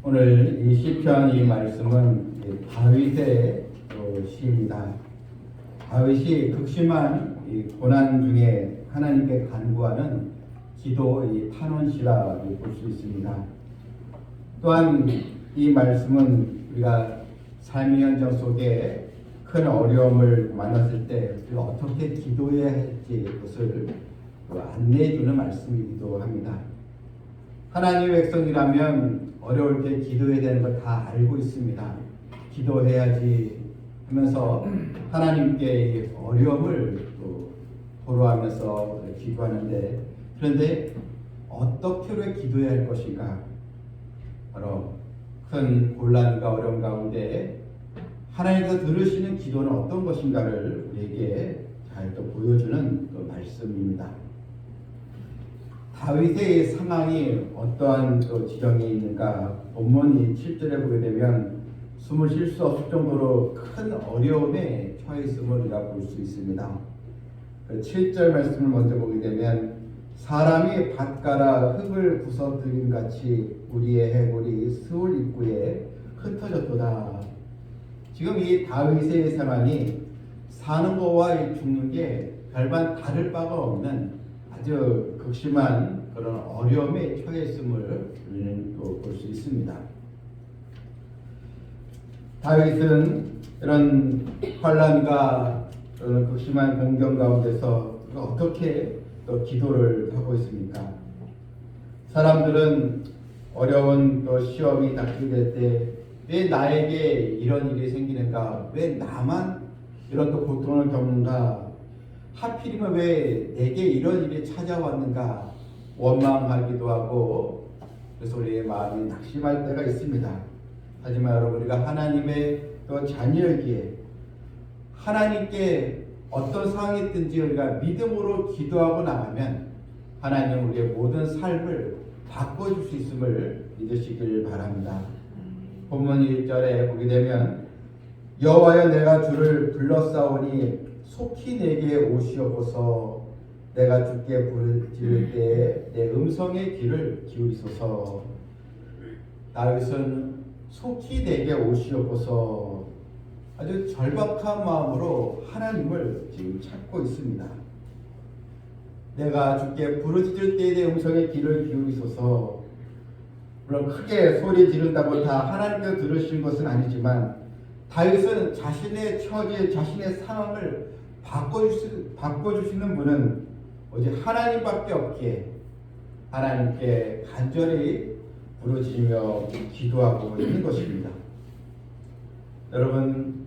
오늘 이 시편 이 말씀은 다윗의 시입니다. 다윗이 극심한 이 고난 중에 하나님께 간구하는 기도 이 탄원시라 볼 수 있습니다. 또한 이 말씀은 우리가 삶의 현장 속에 큰 어려움을 만났을 때 우리가 어떻게 기도해야 할지 그것을 안내해 주는 말씀이기도 합니다. 하나님의 백성이라면 어려울 때 기도해야 되는 걸 다 알고 있습니다. 기도해야지 하면서 하나님께 어려움을 토로하면서 기도하는데, 그런데 어떻게 기도해야 할 것인가? 바로 큰 곤란과 어려움 가운데 하나님께서 들으시는 기도는 어떤 것인가를 우리에게 잘 또 보여주는 말씀입니다. 다윗의 상황이 어떠한 지경에 있는가? 본문 7절에 보게 되면 숨을 쉴 수 없을 정도로 큰 어려움에 처했음을 우리가 볼 수 있습니다. 7절 말씀을 먼저 보게 되면 사람이 밭가라 흙을 부서뜨림 같이 우리의 해골이 스올 입구에 흩어졌도다. 지금 이 다윗의 상황이 사는 거와 죽는 게 별반 다를 바가 없는 아주 극심한 그런 어려움에 처했음을 우리는 또 볼 수 있습니다. 다윗은 이런 환난과 그런 극심한 공경 가운데서 어떻게 또 기도를 하고 있습니까? 사람들은 어려운 또 시험이 닥치게 될 때 왜 나에게 이런 일이 생기는가? 왜 나만 이런 또 고통을 겪는가? 하필이면 왜 내게 이런 일이 찾아왔는가? 원망하기도 하고, 그래서 우리의 마음이 낙심할 때가 있습니다. 하지만 여러분, 우리가 하나님의 또 자녀이기에 하나님께 어떤 상황이 있든지 우리가 믿음으로 기도하고 나가면 하나님은 우리의 모든 삶을 바꿔줄 수 있음을 믿으시길 바랍니다. 본문 1절에 보게 되면 여호와여 내가 주를 불렀사오니 속히 내게 오시옵소서. 내가 주께 부를 지를 때에 내 음성의 귀를 기울이소서. 다윗은 속히 내게 오시옵소서 아주 절박한 마음으로 하나님을 지금 찾고 있습니다. 내가 주께 부르짖을 때에 내 음성의 귀를 기울이소서. 물론 크게 소리 지른다고 다 하나님께서 들으시는 것은 아니지만 다윗은 자신의 처지, 자신의 상황을 바꿔주시는 분은 오직 하나님밖에 없기에 하나님께 간절히 부르짖으며 기도하고 있는 것입니다. 여러분,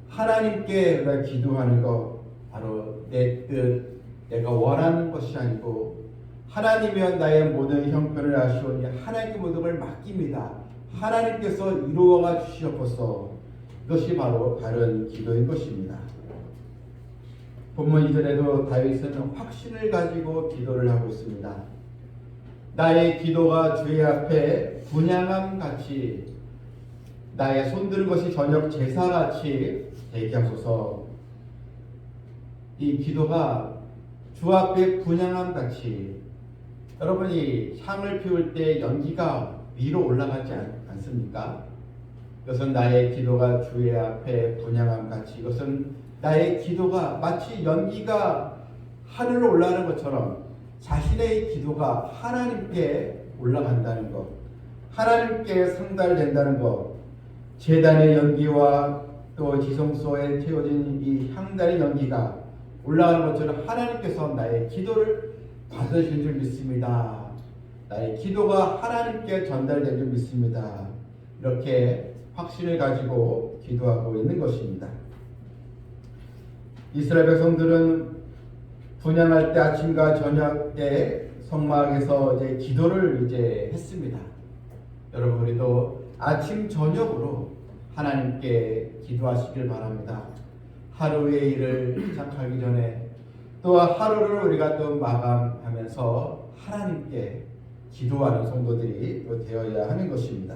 하나님께 우리가 기도하는 것 바로 내 뜻, 내가 원하는 것이 아니고 하나님이여 나의 모든 형편을 아시오니 하나님께 모든 걸 맡깁니다. 하나님께서 이루어가 주시옵소서. 이것이 바로 바른 기도인 것입니다. 본문 2절에도 다윗은 확신을 가지고 기도를 하고 있습니다. 나의 기도가 주의 앞에 분향함 같이 나의 손드는 것이 저녁 제사같이 되게 하소서. 이 기도가 주 앞에 분향함 같이, 여러분이 향을 피울 때 연기가 위로 올라가지 않습니까? 이것은 나의 기도가 주의 앞에 분향함 같이, 이것은 나의 기도가 마치 연기가 하늘로 올라가는 것처럼 자신의 기도가 하나님께 올라간다는 것, 하나님께 상달된다는 것, 제단의 연기와 또 지성소에 태워진 이 향단의 연기가 올라가는 것처럼 하나님께서 나의 기도를 받으신 줄 믿습니다. 나의 기도가 하나님께 전달된 줄 믿습니다. 이렇게 확신을 가지고 기도하고 있는 것입니다. 이스라엘 백성들은 분향할 때 아침과 저녁 때 성막에서 이제 기도를 했습니다. 여러분, 우리도 아침 저녁으로 하나님께 기도하시길 바랍니다. 하루의 일을 시작하기 전에 또 하루를 우리가 또 마감하면서 하나님께 기도하는 성도들이 또 되어야 하는 것입니다.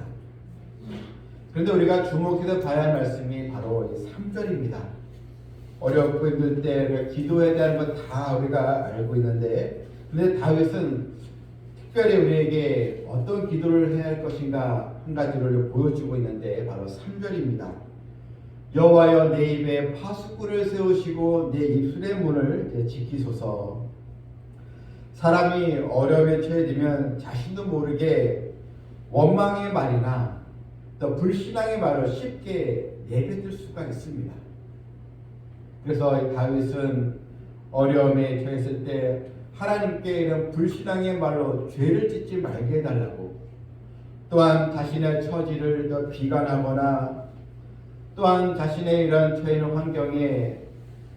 그런데 우리가 주목해서 봐야 할 말씀이 바로 3절입니다. 어렵고 힘들 때 기도에 대한 것 다 우리가 알고 있는데, 근데 다윗은 특별히 우리에게 어떤 기도를 해야 할 것인가 한 가지를 보여주고 있는데 바로 3절입니다. 여호와여 내 입에 파수꾼을 세우시고 내 입술의 문을 지키소서. 사람이 어려움에 처해지면 자신도 모르게 원망의 말이나 또 불신앙의 말을 쉽게 내뱉을 수가 있습니다. 그래서 다윗은 어려움에 처했을 때 하나님께 이런 불신앙의 말로 죄를 짓지 말게 해달라고, 또한 자신의 처지를 더 비관하거나 또한 자신의 이런 처해 있는 환경에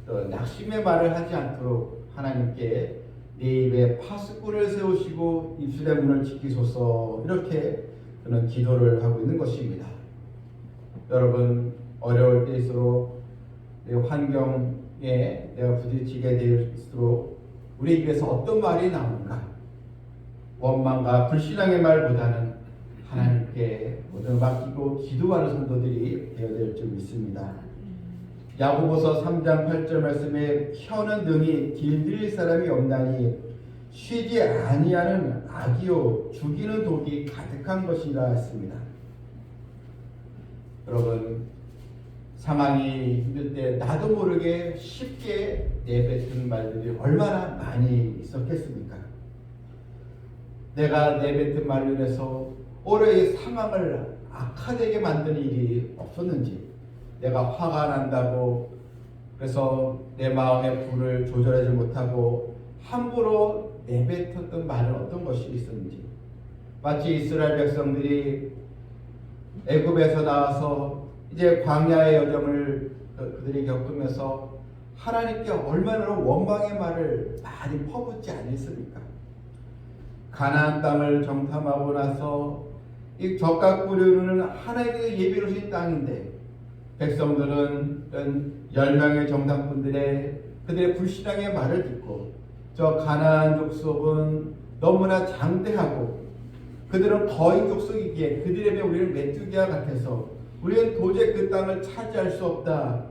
또 낙심의 말을 하지 않도록 하나님께 내 입에 파수꾼을 세우시고 입술의 문을 지키소서, 이렇게 그는 기도를 하고 있는 것입니다. 여러분, 어려울 때일수록 내 환경에 내가 부딪히게 될수록 우리 입에서 어떤 말이 나오는가? 원망과 불신앙의 말보다는 하나님께 모든 맡기고 기도하는 성도들이 되어야 될 줄 믿습니다. 야고보서 3장 8절 말씀에 혀는 능히 길들일 사람이 없나니 쉬지 아니하는 악이요 죽이는 독이 가득한 것이라 했습니다. 여러분, 상황이 힘들 때 나도 모르게 쉽게 내뱉은 말들이 얼마나 많이 있었겠습니까? 내가 내뱉은 말로 인해서 오히려 이 상황을 악화되게 만드는 일이 없었는지, 내가 화가 난다고 그래서 내 마음의 불을 조절하지 못하고 함부로 내뱉었던 말은 어떤 것이 있었는지, 마치 이스라엘 백성들이 애굽에서 나와서 이제 광야의 여정을 그들이 겪으면서 하나님께 얼마나 원망의 말을 많이 퍼붓지 않았습니까? 가나안 땅을 정탐하고 나서 이 젖과 꿀이 흐르는 하나님의 예비로 신 땅인데 백성들은 10명의 정탐꾼들의 그들의 불신앙의 말을 듣고 저 가나안 족속은 너무나 장대하고 그들은 거인 족속이기에 그들에게 우리는 메뚜기와 같아서 우리는 도저히 그 땅을 차지할 수 없다,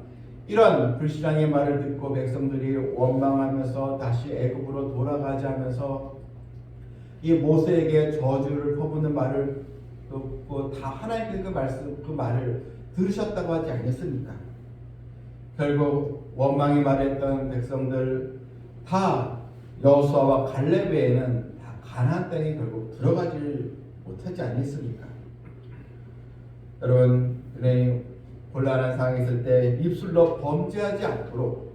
이런 불신앙의 말을 듣고 백성들이 원망하면서 다시 애굽으로 돌아가자면서 이 모세에게 저주를 퍼붓는 말을 듣고 다 하나님께 그 말을 들으셨다고 하지 않겠습니까? 결국 원망이 말했던 백성들 다 여호수아와 갈렙 외에는 다 가나안 땅에 결국 들어가지 못하지 않겠습니까? 여러분, 그의 곤란한 상황이 있을 때 입술로 범죄하지 않도록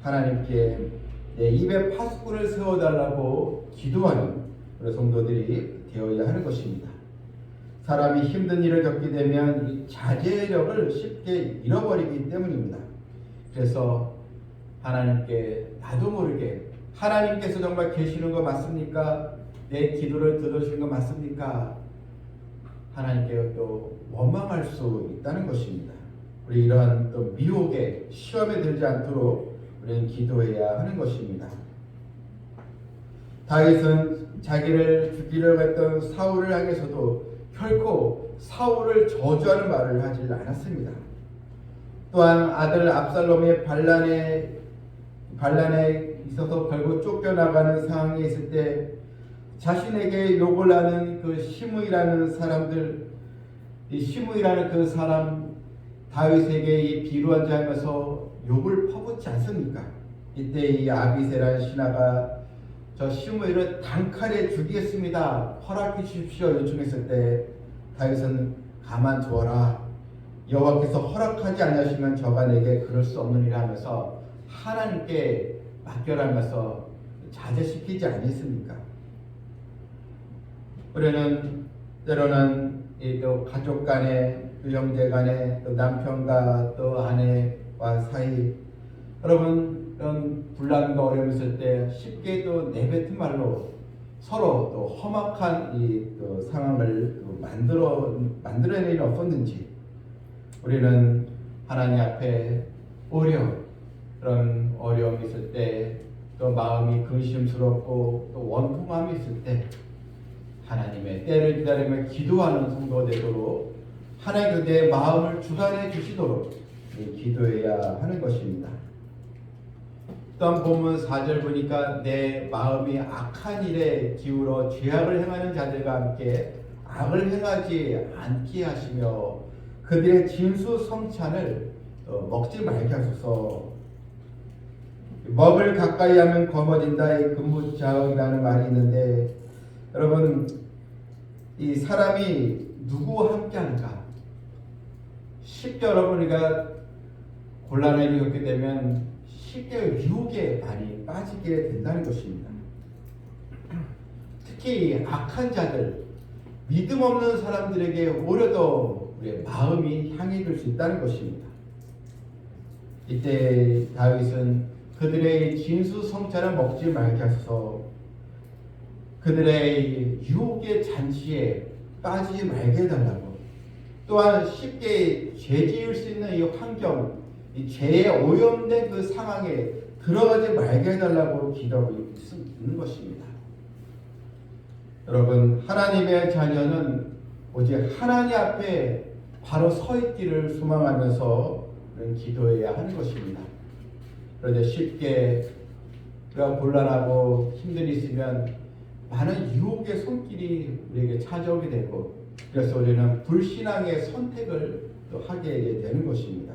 하나님께 내 입에 파수꾼을 세워달라고 기도하는 그런 성도들이 되어야 하는 것입니다. 사람이 힘든 일을 겪게 되면 이 자제력을 쉽게 잃어버리기 때문입니다. 그래서 하나님께 나도 모르게 하나님께서 정말 계시는 거 맞습니까? 내 기도를 들어주시는 거 맞습니까? 하나님께 또 원망할 수 있다는 것입니다. 우리 이러한 또 미혹에 시험에 들지 않도록 우리는 기도해야 하는 것입니다. 다윗은 자기를 죽이려고 했던 사울을 향해서도 결코 사울을 저주하는 말을 하지 않았습니다. 또한 아들 압살롬의 반란에 있어서 결국 쫓겨나가는 상황에 있을 때 자신에게 욕을 하는 그 시므이라는 사람들, 이 시므이라는 그 사람 다윗에게 이 비루한 자면서 욕을 퍼붓지 않습니까? 이때 이 아비새라는 신하가 저 시므이를 단칼에 죽이겠습니다, 허락해 주십시오 요청했을 때 다윗은 가만두어라, 여호와께서 허락하지 않으시면 저가 내게 그럴 수 없느니라 하면서 하나님께 맡겨라면서 자제시키지 않았습니까? 우리는 때로는 또 가족 간에 또 형제 간에 또 남편과 또 아내와 사이, 여러분 이런 분란과 어려움이 있을 때 쉽게 또 내뱉은 말로 서로 또 험악한 이 또 상황을 또 만들어낼 일이 없었는지, 우리는 하나님 앞에 오히려 그런 어려움이 있을 때 또 마음이 근심스럽고 또 원통함이 있을 때 하나님의 때를 기다리며 기도하는 성도가 되도록 하나님 그대의 마음을 주관해 주시도록 기도해야 하는 것입니다. 또한 본문 4절 보니까 내 마음이 악한 일에 기울어 죄악을 행하는 자들과 함께 악을 행하지 않게 하시며 그들의 진수 성찬을 먹지 말게 하소서. 먹을 가까이 하면 거머진다의 근무자의라는 말이 있는데, 여러분 이 사람이 누구와 함께 하는가? 쉽게 여러분이가 곤란한 일이 겪게 되면 쉽게 유혹에 많이 빠지게 된다는 것입니다. 특히 악한 자들, 믿음 없는 사람들에게 오히려 더 우리의 마음이 향해 들 수 있다는 것입니다. 이때 다윗은 그들의 진수 성찬을 먹지 말게 하소서, 그들의 유혹의 잔치에 빠지지 말게 해달라고, 또한 쉽게 죄 지을 수 있는 이 환경, 이 죄에 오염된 그 상황에 들어가지 말게 해달라고 기도하고 있는 것입니다. 여러분, 하나님의 자녀는 오직 하나님 앞에 바로 서 있기를 소망하면서 기도해야 하는 것입니다. 그런데 쉽게 우리가 곤란하고 힘든 일이 있으면 많은 유혹의 손길이 우리에게 찾아오게 되고, 그래서 우리는 불신앙의 선택을 또 하게 되는 것입니다.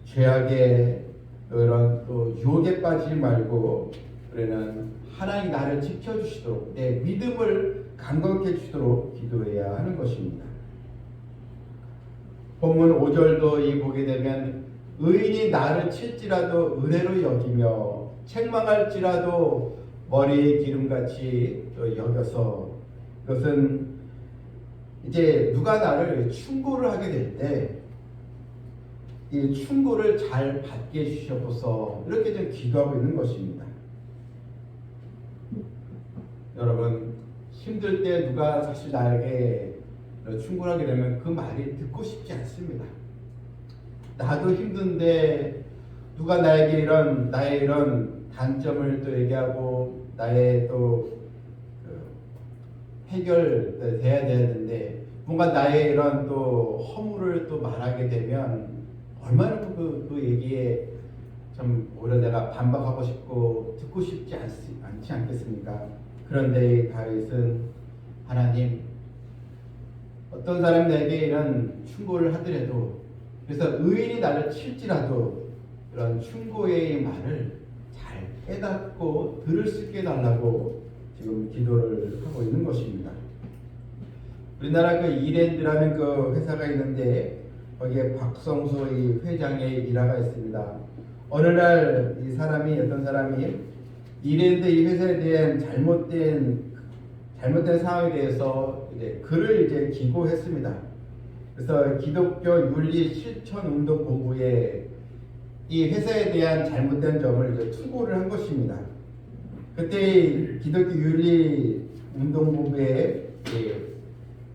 죄악의 그런 또 유혹에 빠지지 말고 우리는 하나님 나를 지켜주시도록, 내 믿음을 강건케 해주시도록 기도해야 하는 것입니다. 본문 5절도 이 보게 되면 의인이 나를 칠지라도 은혜로 여기며 책망할지라도 머리에 기름같이 또 여겨서, 그것은 이제 누가 나를 충고를 하게 될 때 이 충고를 잘 받게 해주셔서 이렇게 좀 기도하고 있는 것입니다. 여러분, 힘들 때 누가 사실 나에게 충고를 하게 되면 그 말이 듣고 싶지 않습니다. 나도 힘든데 누가 나에게 나의 이런 단점을 또 얘기하고 나의 또 해결돼야 되는데 뭔가 나의 이런 또 허물을 또 말하게 되면 얼마나 그 얘기에 좀 오히려 내가 반박하고 싶고 듣고 싶지 않지 않겠습니까? 그런데 다윗은 하나님, 어떤 사람이 내게 이런 충고를 하더라도, 그래서 의인이 나를 칠지라도 이런 충고의 말을 잘 깨닫고 들을 수 있게 해달라고 지금 기도를 하고 있는 것입니다. 우리나라 그 이랜드라는 그 회사가 있는데 거기에 박성수 이 회장의 일화가 있습니다. 어느 날 어떤 사람이 이랜드 이 회사에 대한 잘못된 상황에 대해서 이제 글을 기고했습니다. 그래서 기독교 윤리 실천 운동 본부에 이 회사에 대한 잘못된 점을 투고를 한 것입니다. 그때 기독교 윤리 운동 본부의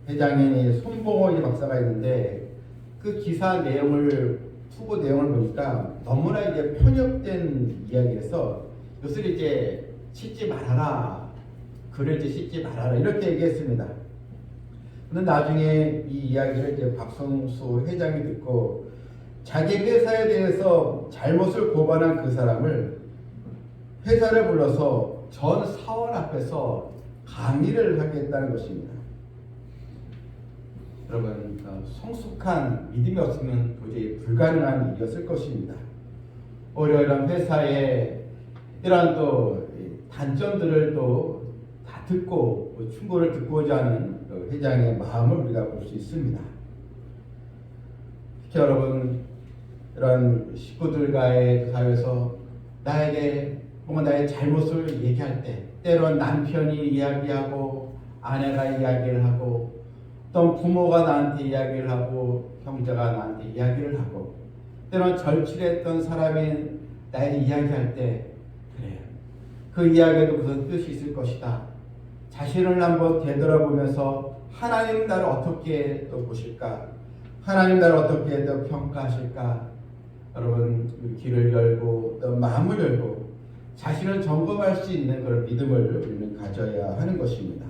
회장인 손봉호 박사가 있는데, 그 기사 투고 내용을 보니까 너무나 편협된 이야기에서 이것을 씻지 말아라, 글을 씻지 말아라 이렇게 얘기했습니다. 그런데 나중에 이 이야기를 박성수 회장이 듣고 자기 회사에 대해서 잘못을 고발한 그 사람을 회사를 불러서 전 사원 앞에서 강의를 하겠다는 것입니다. 여러분, 성숙한 믿음이 없으면 도저히 불가능한 일이었을 것입니다. 오히려 이런 회사의 이러한 또 단점들을 또 다 듣고 충고를 듣고자 하는 회장의 마음을 우리가 볼 수 있습니다. 특히 여러분, 이런 식구들과의 사회에서 나에게 뭔가 나의 잘못을 얘기할 때, 때론 남편이 이야기하고 아내가 이야기를 하고 또 부모가 나한테 이야기를 하고 형제가 나한테 이야기를 하고, 때론 절친했던 사람이 나에게 이야기할 때, 그래, 그 이야기에도 무슨 뜻이 있을 것이다. 자신을 한번 되돌아보면서 하나님 나를 어떻게 또 보실까? 하나님 나를 어떻게 또 평가하실까? 여러분, 귀를 열고 또 마음을 열고 자신을 점검할 수 있는 그런 믿음을 우리는 가져야 하는 것입니다.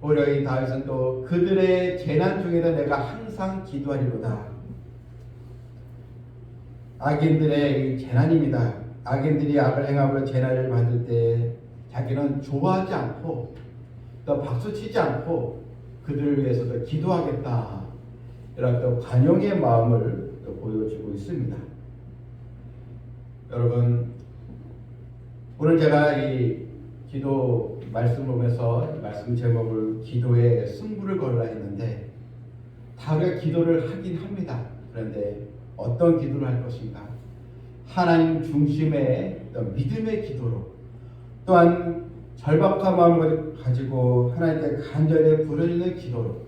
오히려 이 다윗은 또 그들의 재난 중에도 내가 항상 기도하리로다. 악인들의 이 재난입니다. 악인들이 악을 행함으로 재난을 받을 때 자기는 좋아하지 않고 또 박수치지 않고 그들을 위해서도 기도하겠다, 이런 또 관용의 마음을 또 보여주고 있습니다. 여러분, 오늘 제가 이 기도 말씀을 보면서 말씀 제목을 기도의 승부를 걸라 했는데, 다 우리가 기도를 하긴 합니다. 그런데 어떤 기도를 할 것인가? 하나님 중심의 믿음의 기도로, 또한 절박한 마음을 가지고 하나님께 간절히 부르짖는 기도로,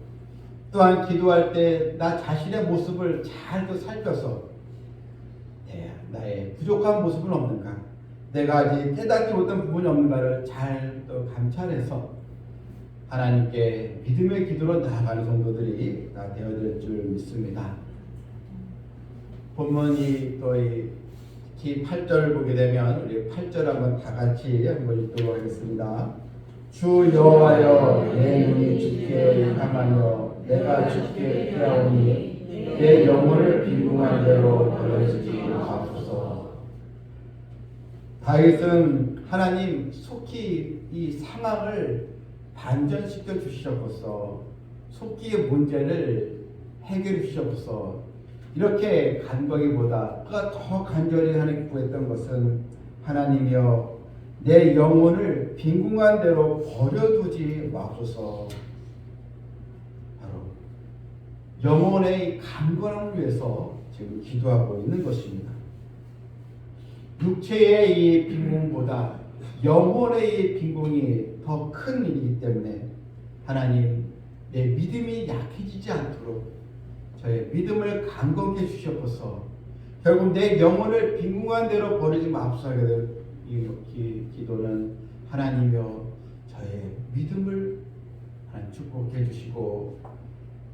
또한 기도할 때 나 자신의 모습을 잘 살펴서 나의 부족한 모습은 없는가, 내가 아직 깨닫지 못한 부분이 없는가를 잘 또 감찰해서 하나님께 믿음의 기도로 나아가는 성도들이 다 되어야 될 줄 믿습니다. 본문이 또 특히 8절을 보게 되면 우리 8절 한번 다 같이 한번 읽도록 하겠습니다. 주 여호와여, 내 눈이 주께 향하여 내가 주께 피하오니 내 영혼을 빈궁한 대로 버려지지 마옵소서. 다윗은 하나님 속히 이 상황을 반전시켜 주시옵소서, 속기의 문제를 해결해 주시옵소서, 이렇게 간구하기보다 그가 더 간절히 하나님 구했던 것은, 하나님이여 내 영혼을 빈궁한 대로 버려두지 마옵소서. 바로 영혼의 강건함을 위해서 지금 기도하고 있는 것입니다. 육체의 이 빈궁보다 영혼의 이 빈궁이 더 큰 일이기 때문에, 하나님 내 믿음이 약해지지 않도록 저의 믿음을 강건케 해주시옵소서. 결국 내 영혼을 빈궁한 대로 버리지 마옵소서 하게 될 이 기도는, 하나님이여 저의 믿음을 하나님 축복해 주시고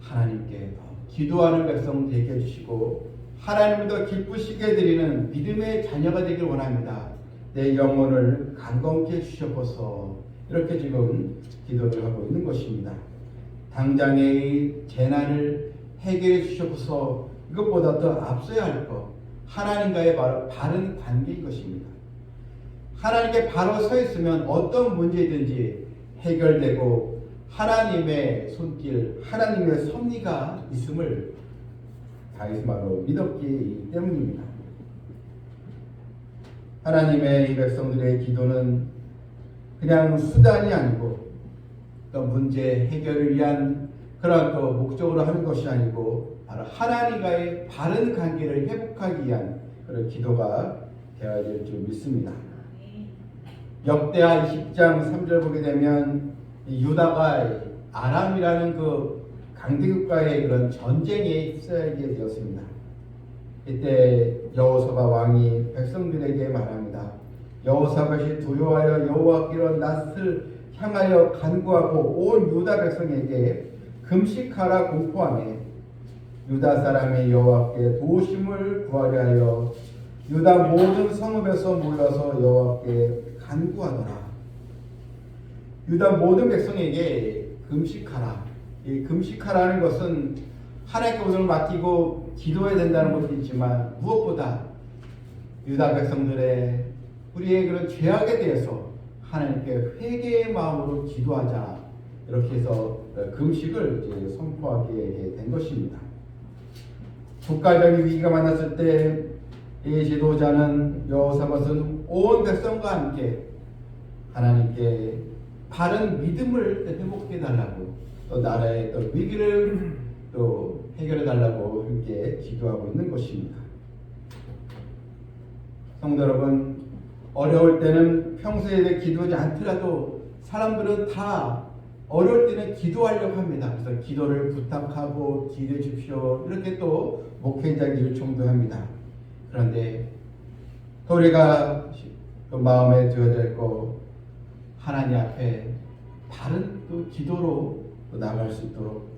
하나님께 더 기도하는 백성 되게 해주시고 하나님을 더 기쁘시게 드리는 믿음의 자녀가 되길 원합니다. 내 영혼을 강건케 해주시옵소서. 이렇게 지금 기도를 하고 있는 것입니다. 당장의 재난을 해결해 주시옵소서. 이것보다 더 앞서야 할 것, 하나님과의 바른 관계인 것입니다. 하나님께 바로 서 있으면 어떤 문제든지 해결되고 하나님의 손길, 하나님의 섭리가 있음을 다윗이 바로 믿었기 때문입니다. 하나님의 이 백성들의 기도는 그냥 수단이 아니고 또 문제 해결을 위한 그런 또 목적으로 하는 것이 아니고, 바로 하나님과의 바른 관계를 회복하기 위한 그런 기도가 되어야 될 줄 믿습니다. 역대하 20장 3절 보게 되면 유다가 아람이라는 그 강대국과의 그런 전쟁에 휩싸이게 되었습니다. 이때 여호사밧 왕이 백성들에게 말합니다. 여호사밧이 두려워하여 여호와께로 낯을 향하여 간구하고 온 유다 백성에게 금식하라 공포하며 유다 사람이 여호와께 도우심을 구하려 하여 유다 모든 성읍에서 몰려서 여호와께 간구하더라. 유다 모든 백성에게 금식하라. 이 금식하라는 것은 하나님께 오늘 맡기고 기도해야 된다는 것도 있지만, 무엇보다 유다 백성들의 우리의 그런 죄악에 대해서 하나님께 회개의 마음으로 기도하자, 이렇게 해서 금식을 이제 선포하게 된 것입니다. 국가적인 위기가 만났을 때 이 지도자는 여호사밧은 온 백성과 함께 하나님께 바른 믿음을 회복해 달라고, 또 나라의 또 위기를 또 해결해 달라고 함께 기도하고 있는 것입니다. 성도 여러분, 어려울 때는 평소에 기도하지 않더라도 사람들은 다 어려울 때는 기도하려고 합니다. 그래서 기도를 부탁하고 기도해 주십시오, 이렇게 또 목회자에게 요청도 합니다. 그런데 또 우리가 그 마음에 두어야 될 거, 하나님 앞에 바른 그 기도로 또 나아갈 수 있도록,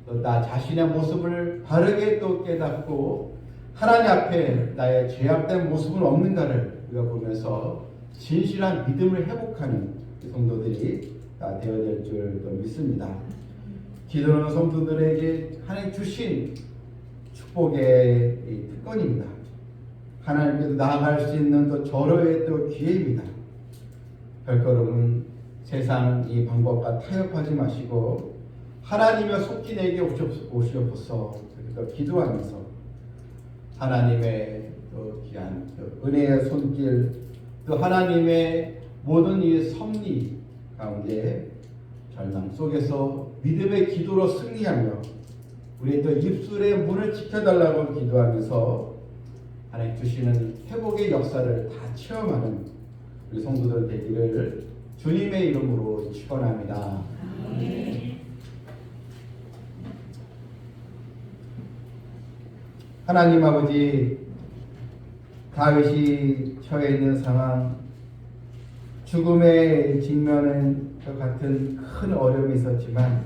또 나 자신의 모습을 바르게 또 깨닫고 하나님 앞에 나의 죄악된 모습은 없는가를 우리가 보면서 진실한 믿음을 회복하는 성도들이 다 되어야 될 줄 믿습니다. 기도는 성도들에게 하나님 주신 축복의 특권입니다. 하나님께도 나아갈 수 있는 또 절호의 또 기회입니다. 별걸음은 세상 이 방법과 타협하지 마시고 하나님의 속기 내게 오시옵소서. 그래서 기도하면서 하나님의 또 귀한 은혜의 손길, 또 하나님의 모든 이 섭리 가운데 절망 속에서 믿음의 기도로 승리하며 우리의 또 입술의 문을 지켜달라고 기도하면서 하나님 주시는 회복의 역사를 다 체험하는 우리 성도들 되기를 주님의 이름으로 축원합니다. 하나님 아버지, 다윗이 처해 있는 상황, 죽음의 직면은 같은 큰 어려움이 있었지만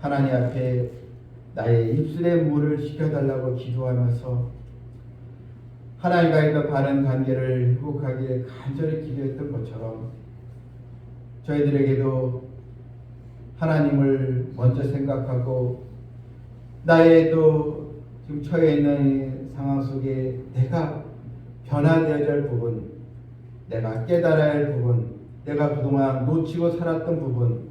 하나님 앞에 나의 입술의 물을 지켜달라고 기도하면서 하나님과의 그 바른 관계를 회복하기를 간절히 기도했던 것처럼 저희들에게도 하나님을 먼저 생각하고 나의 또 지금 처해 있는 상황 속에 내가 변화되어야 할 부분, 내가 깨달아야 할 부분, 내가 그동안 놓치고 살았던 부분,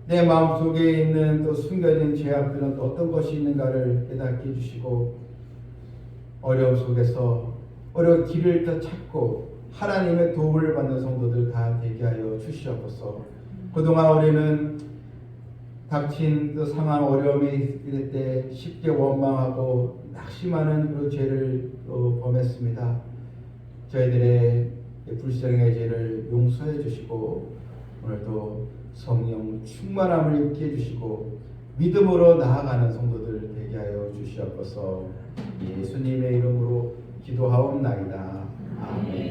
내 마음속에 있는 또 숨겨진 죄악들은 또 어떤 것이 있는가를 깨닫게 해주시고 어려움 속에서 어려운 길을 더 찾고 하나님의 도움을 받는 성도들 다 되게 하여 주시옵소서. 그동안 우리는 닥친 그 상황 어려움이 있을 때 쉽게 원망하고 낙심하는 그 죄를 범했습니다. 저희들의 불쌍의 죄를 용서해 주시고 오늘도 성령 충만함을 입게 해주시고 믿음으로 나아가는 성도들 되게 하여 주시옵소서. 예수님의 이름으로 기도하옵나이다. 아멘.